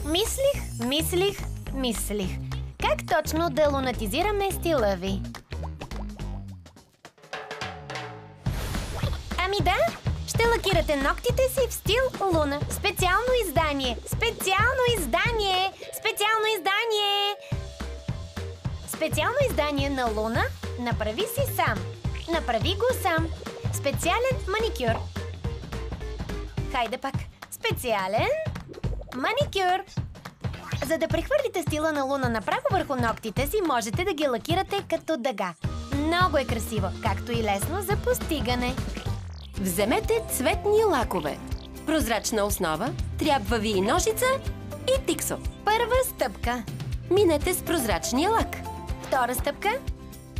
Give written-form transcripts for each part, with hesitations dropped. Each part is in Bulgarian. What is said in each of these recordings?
Мислих. Как точно да лунатизираме стила ви? Ами да, ще лакирате ногтите си в стил Луна. Специално издание! Специално издание на Луна. Направи си сам. Направи го сам. Специален маникюр. Хайде пак. Специален маникюр. За да прехвърлите стила на Луна направо върху ногтите си, можете да ги лакирате като дъга. Много е красиво, както и лесно за постигане. Вземете цветни лакове. Прозрачна основа, трябва ви и ножица, и тиксо. Първа стъпка. Минете с прозрачния лак. Втора стъпка.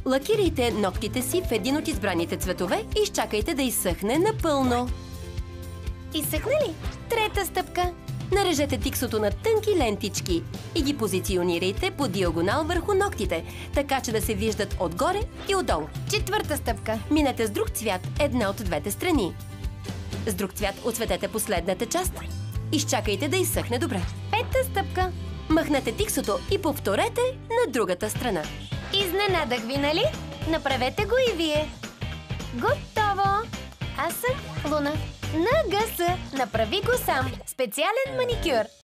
Лакирайте ногтите си в един от избраните цветове и изчакайте да изсъхне напълно. Изсъхна ли? Трета стъпка. Нарежете тиксото на тънки лентички и ги позиционирайте по диагонал върху ногтите, така че да се виждат отгоре и отдолу. Четвърта стъпка. Минете с друг цвят една от двете страни. С друг цвят отцветете последната част. Изчакайте да изсъхне добре. Пета стъпка. Махнете тиксото и повторете на другата страна. Изненадах ви, нали? Направете го и вие. Готово! Аз съм Луна. На гъса. Направи го сам. Специален маникюр.